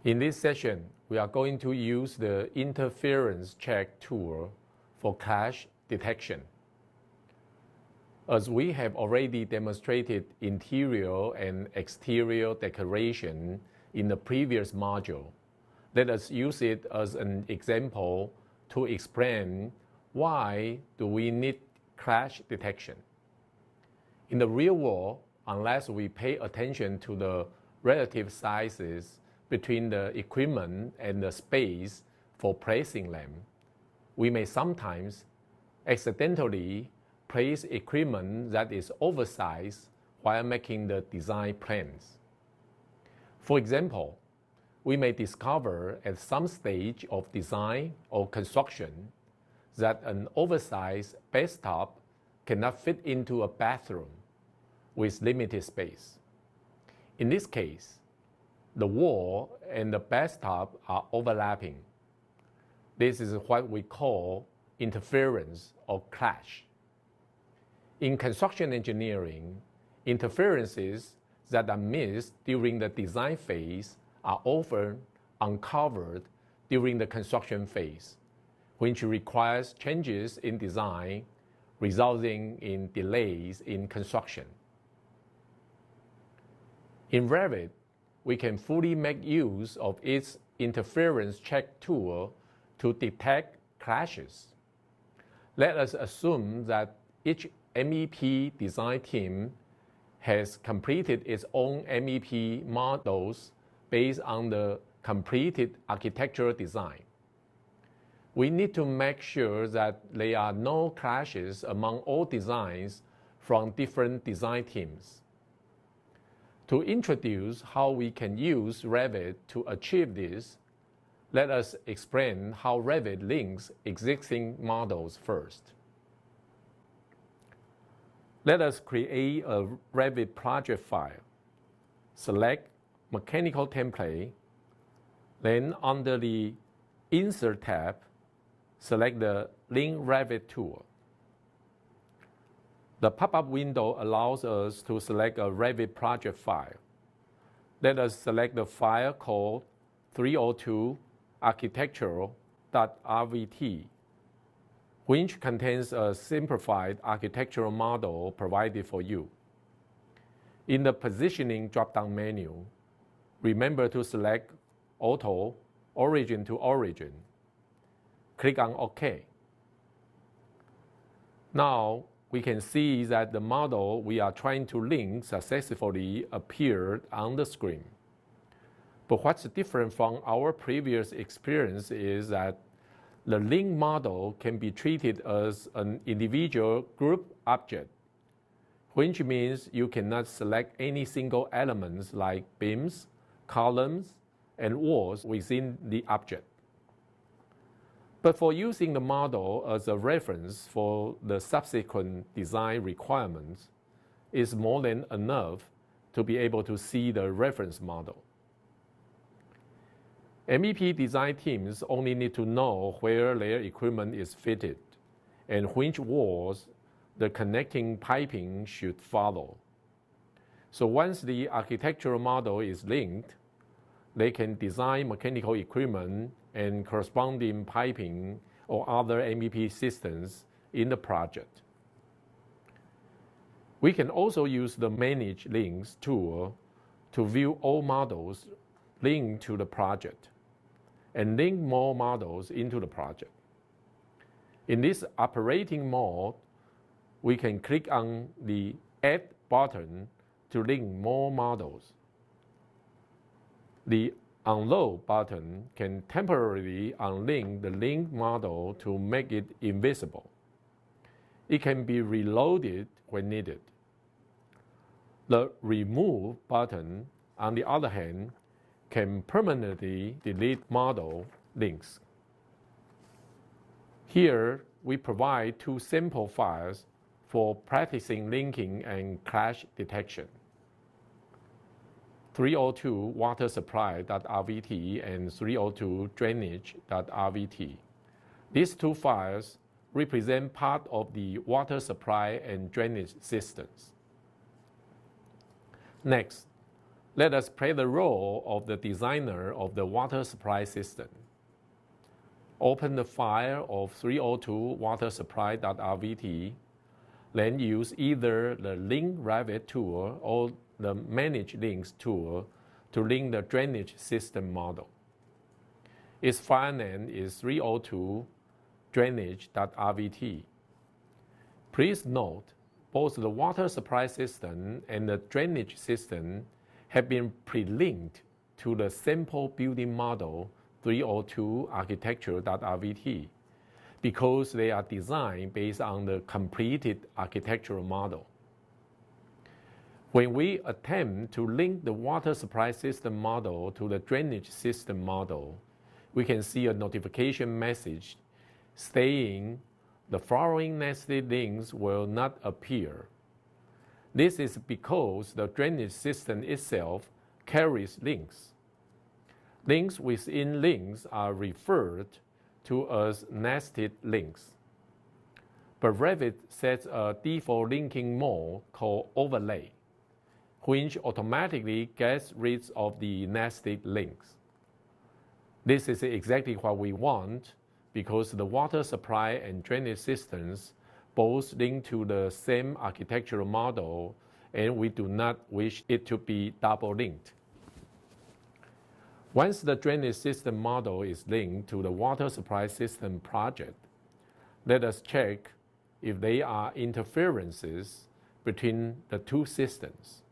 In this session, we are going to use the interference check tool for clash detection. As we have already demonstrated interior and exterior decoration in the previous module, let us use it as an example to explain why do we need clash detection. In the real world, unless we pay attention to the relative sizes between the equipment and the space for placing them, we may sometimes accidentally place equipment that is oversized while making the design plans. For example, we may discover at some stage of design or construction that an oversized bathtub cannot fit into a bathroom with limited space. In this case, the wall and the bathtub are overlapping. This is what we call interference or clash. In construction engineering, interferences that are missed during the design phase are often uncovered during the construction phase, which requires changes in design, resulting in delays in construction. In Revit, we can fully make use of its interference check tool to detect clashes. Let us assume that each MEP design team has completed its own MEP models based on the completed architectural design. We need to make sure that there are no clashes among all designs from different design teams. To introduce how we can use Revit to achieve this, let us explain how Revit links existing models first. Let us create a Revit project file. Select Mechanical Template, then under the Insert tab, select the Link Revit tool. The pop-up window allows us to select a Revit project file. Let us select the file called 302 architectural.rvt, which contains a simplified architectural model provided for you. In the Positioning drop-down menu, remember to select Auto, Origin to Origin. Click on OK. Now, we can see that the model we are trying to link successfully appeared on the screen. But what's different from our previous experience is that the link model can be treated as an individual group object, which means you cannot select any single elements like beams, columns, and walls within the object. But for using the model as a reference for the subsequent design requirements is more than enough to be able to see the reference model. MEP design teams only need to know where their equipment is fitted and which walls the connecting piping should follow. So once the architectural model is linked, they can design mechanical equipment and corresponding piping or other MEP systems in the project. We can also use the Manage Links tool to view all models linked to the project and link more models into the project. In this operating mode, we can click on the Add button to link more models. The Unload button can temporarily unlink the linked model to make it invisible. It can be reloaded when needed. The Remove button, on the other hand, can permanently delete model links. Here, we provide two sample files for practicing linking and clash detection. 302 water supply.rvt and 302 drainage.rvt. These two files represent part of the water supply and drainage systems. Next, Let us play the role of the designer of the water supply system. Open the file of 302 water supply.rvt, then use either the Link Revit tool or the Manage Links tool to link the drainage system model. Its file name is 302 drainage.rvt. Please note, both the water supply system and the drainage system have been pre-linked to the sample building model 302 architecture.rvt because they are designed based on the completed architectural model. When we attempt to link the water supply system model to the drainage system model, we can see a notification message saying the following nested links will not appear. This is because the drainage system itself carries links. Links within links are referred to as nested links. But Revit sets a default linking mode called overlay, which automatically gets rid of the nested links. This is exactly what we want because the water supply and drainage systems both link to the same architectural model, and we do not wish it to be double linked. Once the drainage system model is linked to the water supply system project, let us check if there are interferences between the two systems.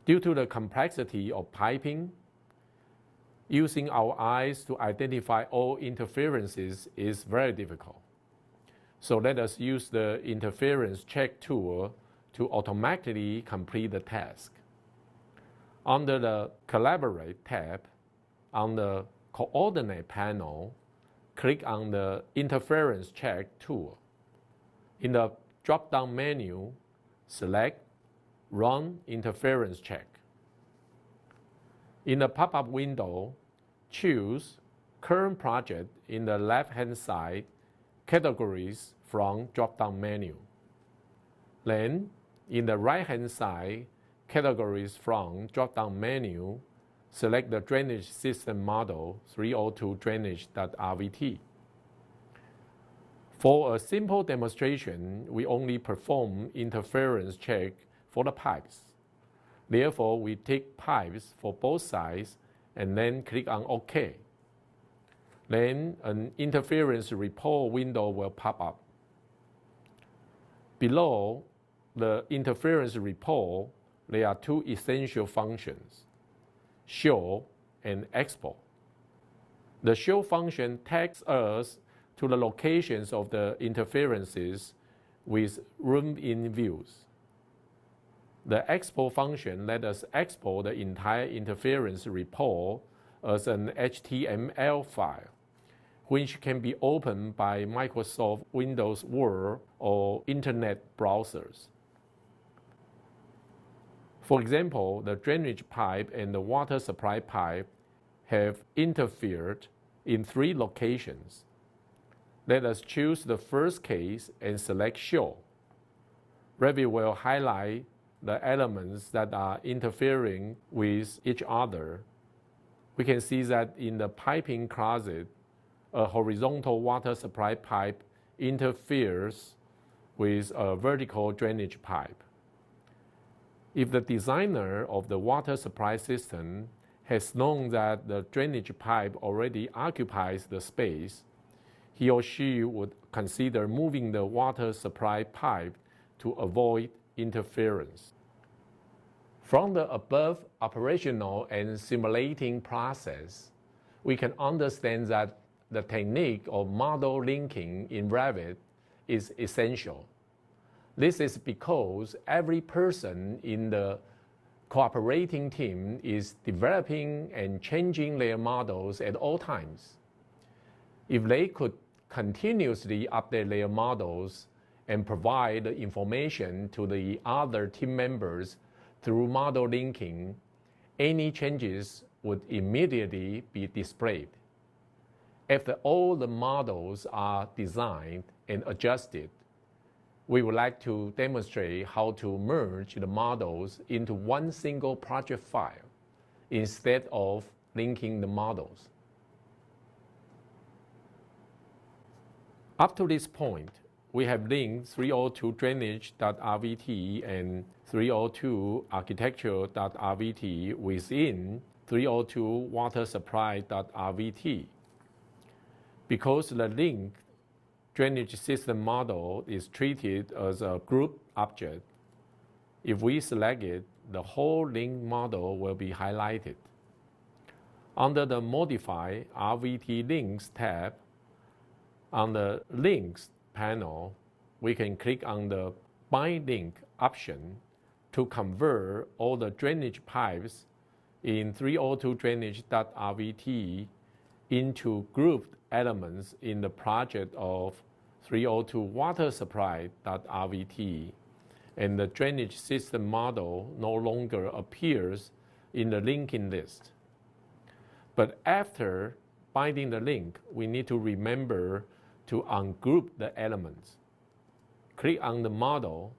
Due to the complexity of piping, using our eyes to identify all interferences is very difficult. So let us use the interference check tool to automatically complete the task. Under the Collaborate tab, on the Coordinate panel, click on the Interference Check tool. In the drop-down menu, select Run Interference Check. In the pop-up window, choose Current Project in the left-hand side, Categories from drop-down menu. Then, in the right-hand side, Categories from drop-down menu, select the drainage system model 302 drainage.rvt. For a simple demonstration, we only perform interference check for the pipes. Therefore, we take pipes for both sides and then click on OK. Then an interference report window will pop up. Below the interference report, there are two essential functions, show and export. The show function takes us to the locations of the interferences with zoomed-in views. The export function lets us export the entire interference report as an HTML file, which can be opened by Microsoft Windows Word or Internet browsers. For example, the drainage pipe and the water supply pipe have interfered in 3 locations. Let us choose the first case and select Show. Revit will highlight the elements that are interfering with each other. We can see that in the piping closet, a horizontal water supply pipe interferes with a vertical drainage pipe. If the designer of the water supply system has known that the drainage pipe already occupies the space, he or she would consider moving the water supply pipe to avoid interference. From the above operational and simulating process, we can understand that the technique of model linking in Revit is essential. This is because every person in the cooperating team is developing and changing their models at all times. If they could continuously update their models and provide the information to the other team members through model linking, any changes would immediately be displayed. After all the models are designed and adjusted, we would like to demonstrate how to merge the models into one single project file instead of linking the models. Up to this point, we have linked 302 drainage.rvt and 302 architecture.rvt within 302 water supply.rvt. Because the linked drainage system model is treated as a group object, if we select it, the whole linked model will be highlighted. Under the Modify RVT Links tab, on the Links panel, we can click on the Bind Link option to convert all the drainage pipes in 302 drainage.rvt into grouped elements in the project of 302 water supply.rvt, and the drainage system model no longer appears in the linking list. But after binding the link, we need to remember to ungroup the elements. Click on the model,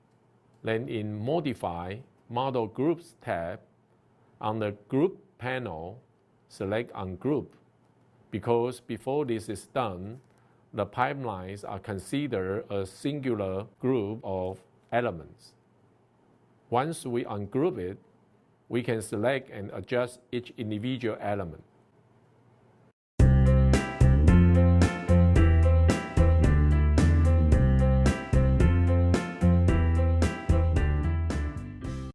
then in Modify Model Groups tab, on the Group panel, select Ungroup, because before this is done, the pipelines are considered a singular group of elements. Once we ungroup it, we can select and adjust each individual element.